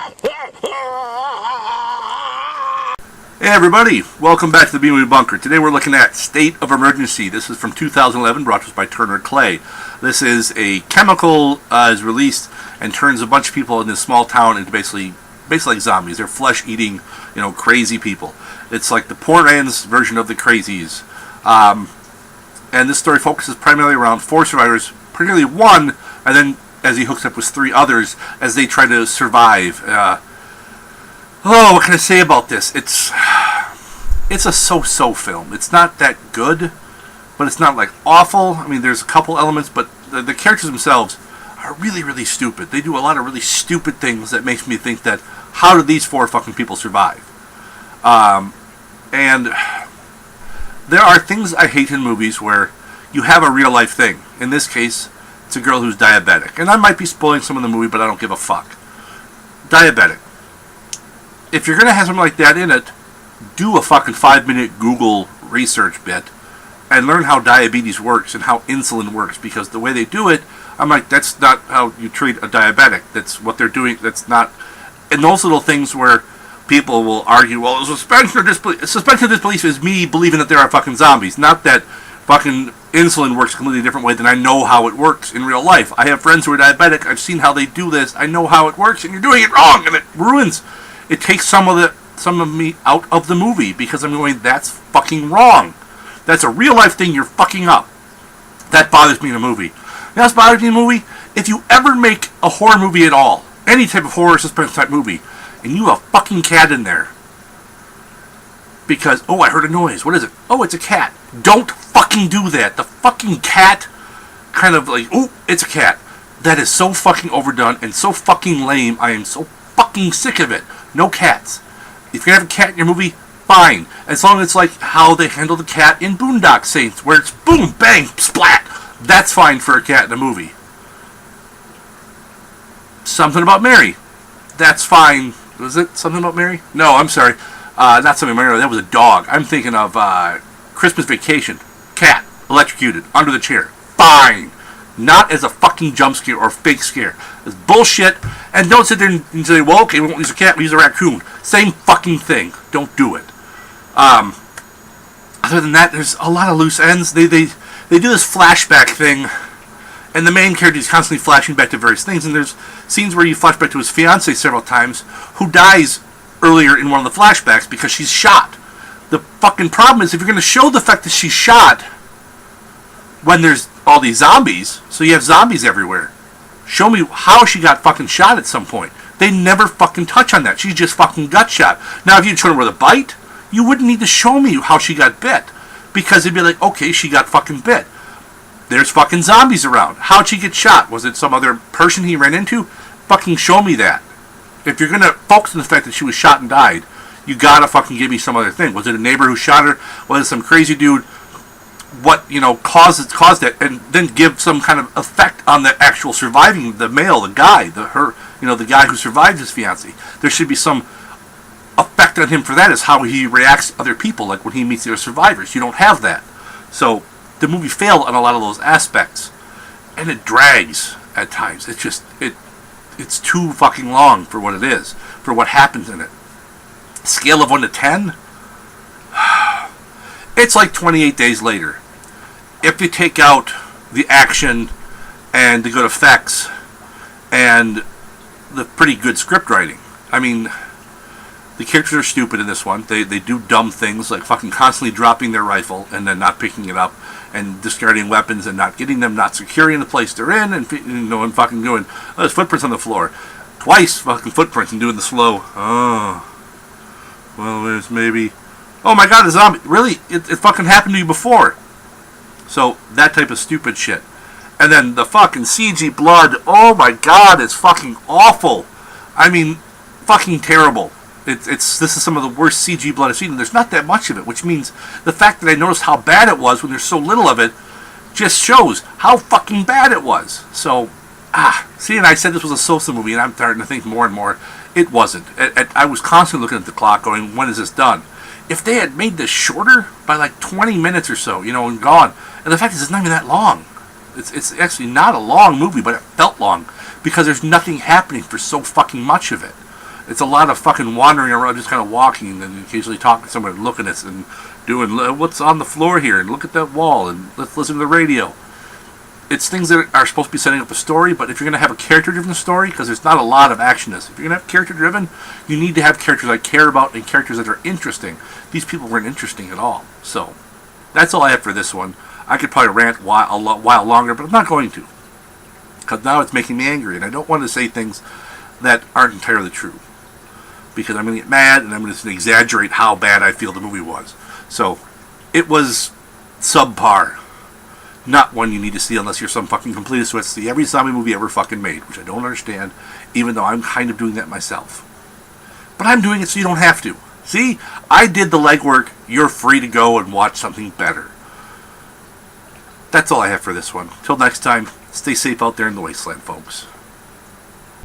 Hey everybody, welcome back to the B-Movie Bunker. Today we're looking at State of Emergency. This is from 2011, brought to us by Turner Clay. This is a chemical is released and turns a bunch of people in this small town into basically like zombies. They're flesh-eating, crazy people. It's like the poor man's version of the crazies. And this story focuses primarily around 4 survivors, particularly one, and then as he hooks up with 3 others as they try to survive. What can I say about this? It's a so-so film. It's not that good, but it's not like awful. I mean, there's a couple elements, but the characters themselves are really, really stupid. They do a lot of really stupid things that makes me think that how did these 4 fucking people survive? And there are things I hate in movies where you have a real life thing. In this case, it's a girl who's diabetic, and I might be spoiling some of the movie, but I don't give a fuck. Diabetic. If you're going to have something like that in it, do a fucking 5-minute Google research bit and learn how diabetes works and how insulin works, because the way they do it, I'm like, that's not how you treat a diabetic. That's what they're doing. That's not... And those little things where people will argue, well, suspension of disbelief is me believing that there are fucking zombies, not that fucking insulin works a completely different way than I know how it works in real life. I have friends who are diabetic. I've seen how they do this. I know how it works, and you're doing it wrong, and it ruins... It takes some of me out of the movie because I'm going, that's fucking wrong. That's a real life thing you're fucking up. That bothers me in a movie. You know what bothers me in a movie? If you ever make a horror movie at all, any type of horror suspense type movie, and you have a fucking cat in there, because, oh, I heard a noise. What is it? Oh, it's a cat. Don't fucking do that. The fucking cat kind of like, oh, it's a cat. That is so fucking overdone and so fucking lame. I am so fucking sick of it. No cats. If you're going to have a cat in your movie, fine. As long as it's like how they handle the cat in Boondock Saints, where it's boom, bang, splat. That's fine for a cat in a movie. Something About Mary. That's fine. Was it Something About Mary? No, I'm sorry. Not Something About Mary. That was a dog. I'm thinking of Christmas Vacation. Cat. Electrocuted. Under the chair. Fine. Not as a fucking jump scare or fake scare. It's bullshit. And don't sit there and say, well, okay, we won't use a cat, we use a raccoon. Same fucking thing. Don't do it. Other than that, there's a lot of loose ends. They do this flashback thing, and the main character is constantly flashing back to various things, and there's scenes where you flash back to his fiancée several times, who dies earlier in one of the flashbacks because she's shot. The fucking problem is, if you're going to show the fact that she's shot when there's all these zombies, so you have zombies everywhere, show me how she got fucking shot at some point. They never fucking touch on that. She's just fucking gut shot. Now, if you'd shown her with a bite, you wouldn't need to show me how she got bit. Because it'd be like, okay, she got fucking bit. There's fucking zombies around. How'd she get shot? Was it some other person he ran into? Fucking show me that. If you're going to focus on the fact that she was shot and died, you gotta fucking give me some other thing. Was it a neighbor who shot her? Was it some crazy dude? What caused it, and then give some kind of effect on the actual surviving, the male, the guy, the guy who survived his fiancée. There should be some effect on him for that, is how he reacts to other people, like when he meets the other survivors. You don't have that, so the movie failed on a lot of those aspects, and it drags at times. It's too fucking long for what it is, for what happens in it. Scale of 1 to 10. It's like 28 Days Later. If you take out the action and the good effects and the pretty good script writing. I mean, the characters are stupid in this one. They do dumb things like fucking constantly dropping their rifle and then not picking it up, and discarding weapons and not getting them, not securing the place they're in, and and fucking doing, there's footprints on the floor. Twice fucking footprints and doing the slow, well, there's maybe... Oh my god, a zombie. Really? It fucking happened to you before. So, that type of stupid shit. And then the fucking CG blood. Oh my god, it's fucking awful. I mean, fucking terrible. This is some of the worst CG blood I've seen. And there's not that much of it, which means the fact that I noticed how bad it was when there's so little of it just shows how fucking bad it was. So, see, and I said this was a Sosa movie, and I'm starting to think more and more it wasn't. I was constantly looking at the clock going, when is this done? If they had made this shorter by like 20 minutes or so, and gone, and the fact is it's not even that long. It's actually not a long movie, but it felt long because there's nothing happening for so fucking much of it. It's a lot of fucking wandering around, just kind of walking and occasionally talking to someone, looking at us and doing what's on the floor here and look at that wall and let's listen to the radio. It's things that are supposed to be setting up a story, but if you're going to have a character-driven story, because there's not a lot of action in this, if you're going to have character-driven, you need to have characters I care about and characters that are interesting. These people weren't interesting at all. So, that's all I have for this one. I could probably rant a while longer, but I'm not going to. Because now it's making me angry, and I don't want to say things that aren't entirely true. Because I'm going to get mad, and I'm going to exaggerate how bad I feel the movie was. So, it was subpar. Not one you need to see unless you're some fucking completist who has to see every zombie movie ever fucking made, which I don't understand, even though I'm kind of doing that myself. But I'm doing it so you don't have to. See? I did the legwork. You're free to go and watch something better. That's all I have for this one. Till next time, stay safe out there in the wasteland, folks.